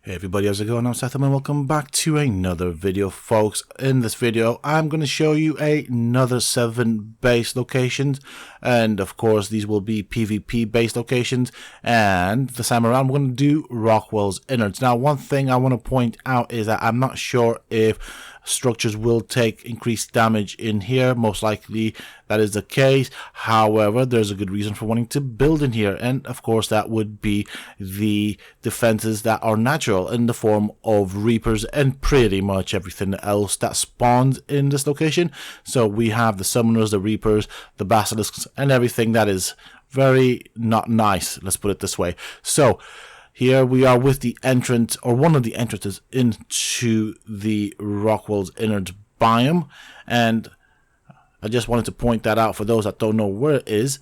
Hey everybody, how's it going? I'm Sethum and welcome back to another video, folks. In this video, I'm going to show you another 7 base locations, and of course these will be PvP based locations, and this time around we're going to do Rockwell'S Innards. Now, one thing I want to point out is that I'm not sure if structures will take increased damage in here. Most likely that is the case. However, there's a good reason for wanting to build in here, and of course that would be the defenses that are natural in the form of reapers and pretty much everything else that spawns in this location. So we have the summoners, the reapers, the basilisks, and everything that is very not nice, let's put it this way. So here we are with the entrance, or one of the entrances into the Rockwell'S Innards biome, and I just wanted to point that out for those that don't know where it is.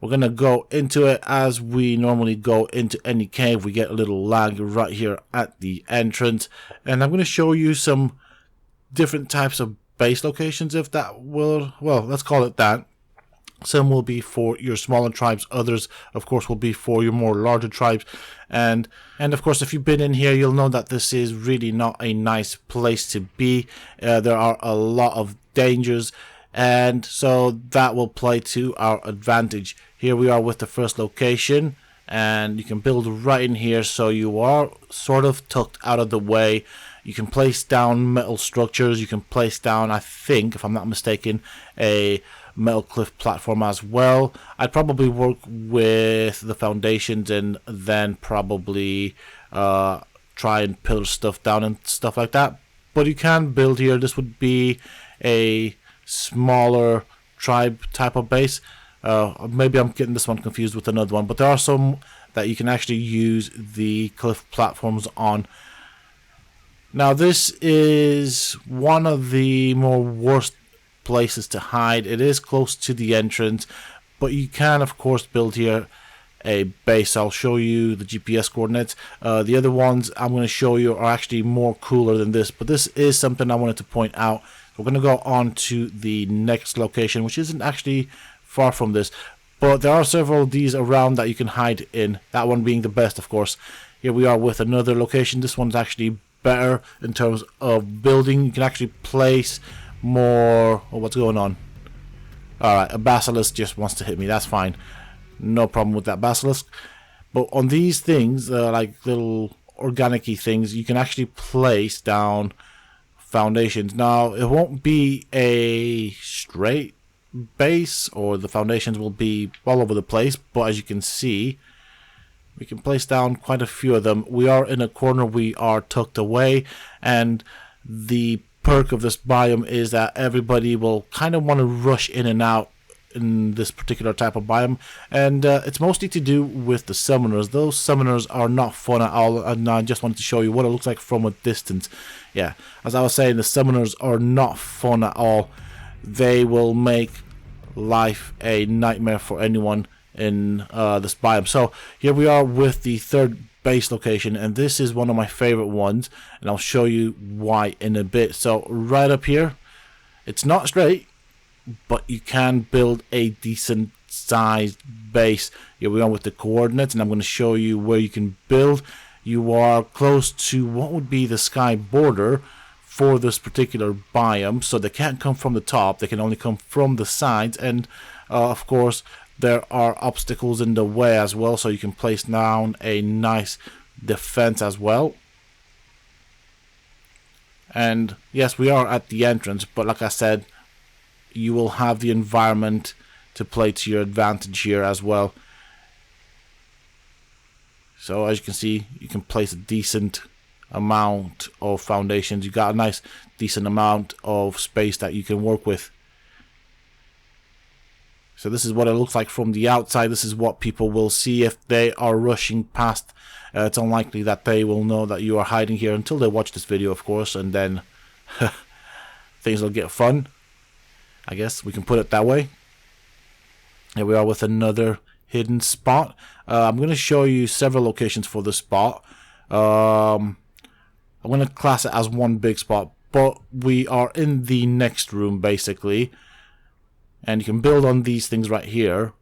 We're going to go into it as we normally go into any cave. We get a little lag right here at the entrance, and I'm going to show you some different types of base locations, if that will, well, let's call it that. Some will be for your smaller tribes, others of course will be for your more larger tribes, and of course if you've been in here you'll know that this is really not a nice place to be. There are a lot of dangers, and so that will play to our advantage. Here we are with the first location, and you can build right in here, so you are sort of tucked out of the way. You can place down metal structures, you can place down, I think if I'm not mistaken, a metal cliff platform as well. I'd probably work with the foundations and then probably try and pillar stuff down and stuff like that. But you can build here. This would be a smaller tribe type of base. Maybe I'm getting this one confused with another one, but there are some that you can actually use the cliff platforms on. Now this is one of the more worst places to hide. It is close to the entrance, but you can of course build here a base. I'll show you the GPS coordinates. The other ones I'm going to show you are actually more cooler than this, but this is something I wanted to point out. We're going to go on to the next location, which isn't actually far from this, but there are several of these around that you can hide in, that one being the best of course. Here we are with another location. This one's actually better in terms of building. You can actually place more. Oh, what's going on? Alright, a basilisk just wants to hit me. That's fine, no problem with that basilisk. But on these things, like little organic-y things, you can actually place down foundations. Now it won't be a straight base, or the foundations will be all over the place, but as you can see, we can place down quite a few of them. We are in a corner, we are tucked away, and the perk of this biome is that everybody will kind of want to rush in and out in this particular type of biome, and it's mostly to do with the summoners. Those summoners are not fun at all, and I just wanted to show you what it looks like from a distance. Yeah, as I was saying, the summoners are not fun at all. They will make life a nightmare for anyone in this biome. So here we are with the third base location, and this is one of my favorite ones, and I'll show you why in a bit. So right up here, it's not straight, but you can build a decent sized base. Here we are with the coordinates, and I'm going to show you where you can build. You are close to what would be the sky border for this particular biome, so they can't come from the top, they can only come from the sides, and of course there are obstacles in the way as well, so you can place down a nice defense as well. And yes, we are at the entrance, but like I said, you will have the environment to play to your advantage here as well. So as you can see, you can place a decent amount of foundations. You got a nice decent amount of space that you can work with. So this is what it looks like from the outside. This is what people will see if they are rushing past. It's unlikely that they will know that you are hiding here until they watch this video, of course, and then things will get fun, I guess we can put it that way. Here we are with another hidden spot. I'm going to show you several locations for this spot. I'm going to class it as one big spot, but we are in the next room basically, and you can build on these things right here.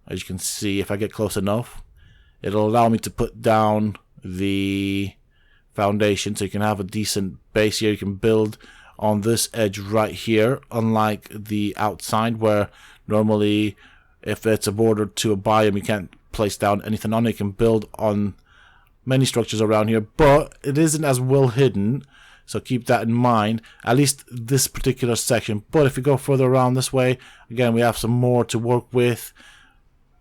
As you can see, if I get close enough, it'll allow me to put down the foundation, so you can have a decent base here. You can build on this edge right here, unlike the outside where normally if it's a border to a biome you can't place down anything on it. You can build on many structures around here, but it isn't as well hidden, so keep that in mind, at least this particular section. But if you go further around this way, again, we have some more to work with.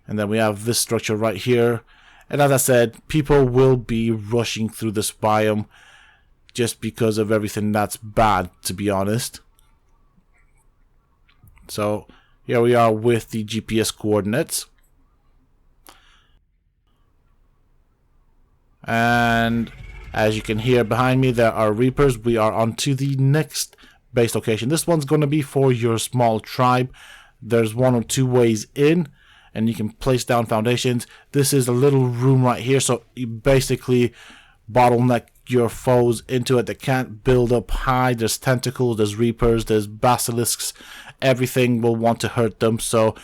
And then we have this structure right here. And as I said, people will be rushing through this biome just because of everything that's bad, to be honest. So here we are with the GPS coordinates. And as you can hear behind me, there are reapers. We are on to the next base location. This one's going to be for your small tribe. There's 1 or 2 ways in, and you can place down foundations. This is a little room right here, so you basically bottleneck your foes into it. They can't build up high. There's tentacles, there's reapers, there's basilisks. Everything will want to hurt them, so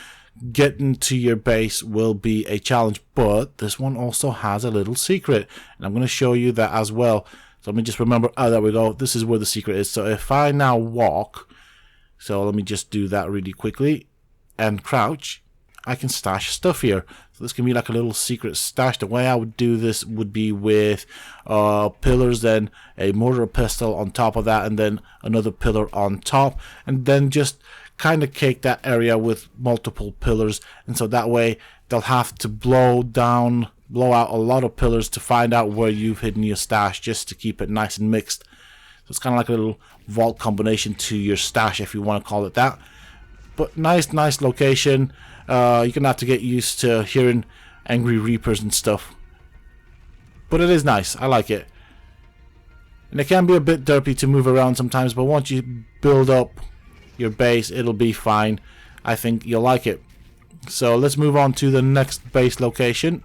getting to your base will be a challenge. But this one also has a little secret, and I'm going to show you that as well. So let me just remember, oh, there we go, this is where the secret is. So if I now walk, so let me just do that really quickly and crouch, I can stash stuff here. So this can be like a little secret stash. The way I would do this would be with pillars, then a mortar pestle on top of that, and then another pillar on top, and then just kind of cake that area with multiple pillars. And so that way they'll have to blow out a lot of pillars to find out where you've hidden your stash, just to keep it nice and mixed. So it's kind of like a little vault combination to your stash, if you want to call it that. But nice location. You're gonna have to get used to hearing angry reapers and stuff, but it is nice. I like it, and it can be a bit derpy to move around sometimes, but once you build up your base, it'll be fine. I think you'll like it. So let's move on to the next base location,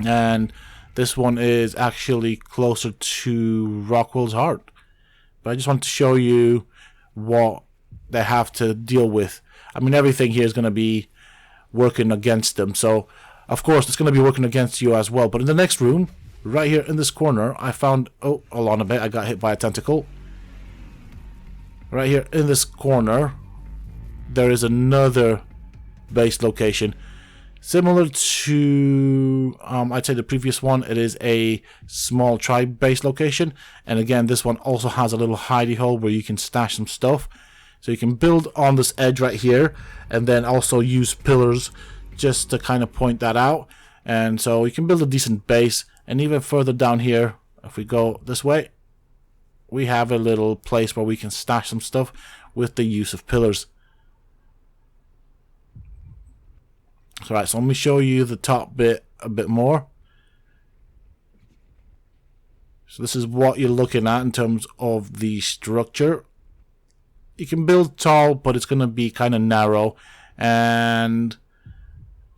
and this one is actually closer to Rockwell's Heart, but I just want to show you what they have to deal with. I mean, everything here is going to be working against them, so of course it's going to be working against you as well. But in the next room, right here in this corner, I found, oh, hold on a bit, I got hit by a tentacle. Right here in this corner, there is another base location. Similar to, I'd say the previous one, it is a small tribe base location. And again, this one also has a little hidey hole where you can stash some stuff. So you can build on this edge right here, and then also use pillars just to kind of point that out. And so you can build a decent base. And even further down here, if we go this way, we have a little place where we can stash some stuff with the use of pillars. Alright, so let me show you the top bit a bit more. So this is what you're looking at in terms of the structure. You can build tall, but it's going to be kind of narrow, and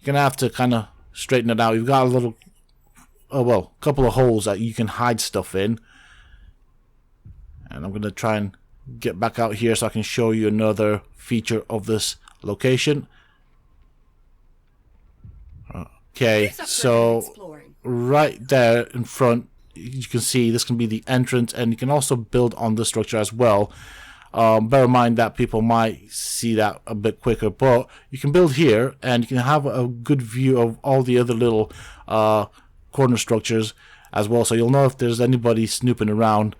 you're going to have to kind of straighten it out. You've got a little, couple of holes that you can hide stuff in. And I'm going to try and get back out here so I can show you another feature of this location. Okay, so right there in front, you can see this can be the entrance, and you can also build on this structure as well. Bear in mind that people might see that a bit quicker, but you can build here and you can have a good view of all the other little corner structures as well, so you'll know if there's anybody snooping around.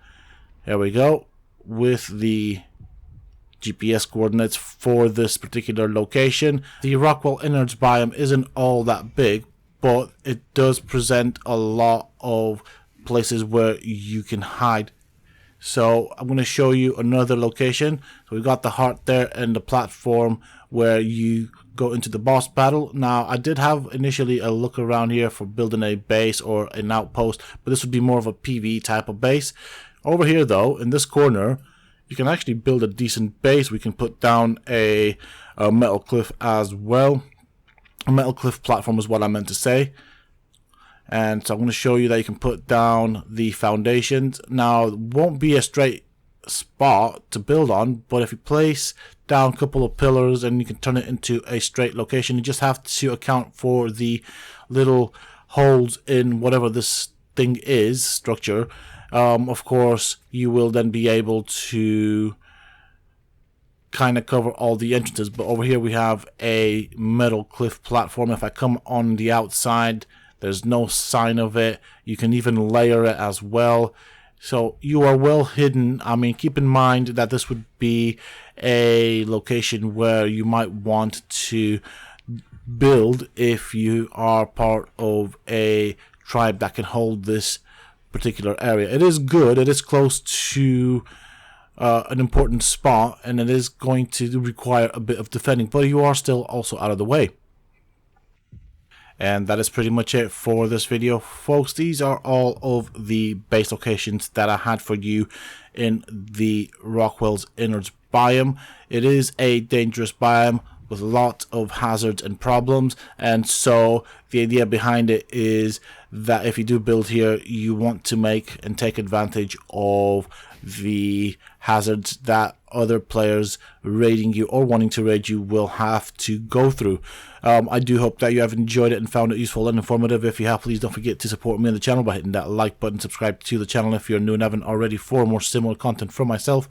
There we go, with the GPS coordinates for this particular location. The Rockwell'S Innards biome isn't all that big, but it does present a lot of places where you can hide. So I'm going to show you another location. So we've got the heart there and the platform where you go into the boss battle. Now, I did have initially a look around here for building a base or an outpost, but this would be more of a PvE type of base. Over here though, in this corner, you can actually build a decent base. We can put down a metal cliff as well. A metal cliff platform is what I meant to say. And so I'm going to show you that you can put down the foundations. Now, it won't be a straight spot to build on, but if you place down a couple of pillars and you can turn it into a straight location, you just have to account for the little holes in whatever this thing is, structure, Of course, you will then be able to kind of cover all the entrances. But over here we have a metal cliff platform. If I come on the outside, there's no sign of it. You can even layer it as well. So you are well hidden. I mean, keep in mind that this would be a location where you might want to build if you are part of a tribe that can hold this particular area. It is good. It is close to an important spot, and it is going to require a bit of defending, but you are still also out of the way. And that is pretty much it for this video, folks. These are all of the base locations that I had for you in the Rockwell'S Innards biome. It is a dangerous biome with a lot of hazards and problems, and so the idea behind it is that if you do build here, you want to make and take advantage of the hazards that other players raiding you or wanting to raid you will have to go through. I do hope that you have enjoyed it and found it useful and informative. If you have, please don't forget to support me on the channel by hitting that like button, subscribe to the channel if you're new and haven't already for more similar content from myself.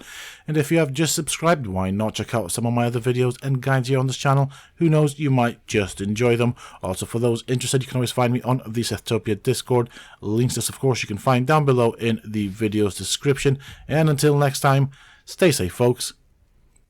And if you have just subscribed, why not check out some of my other videos and guides here on this channel? Who knows, you might just enjoy them. Also, for those interested, you can always find me on the Sethum Discord. Links to this, of course, you can find down below in the video's description. And until next time, stay safe, folks.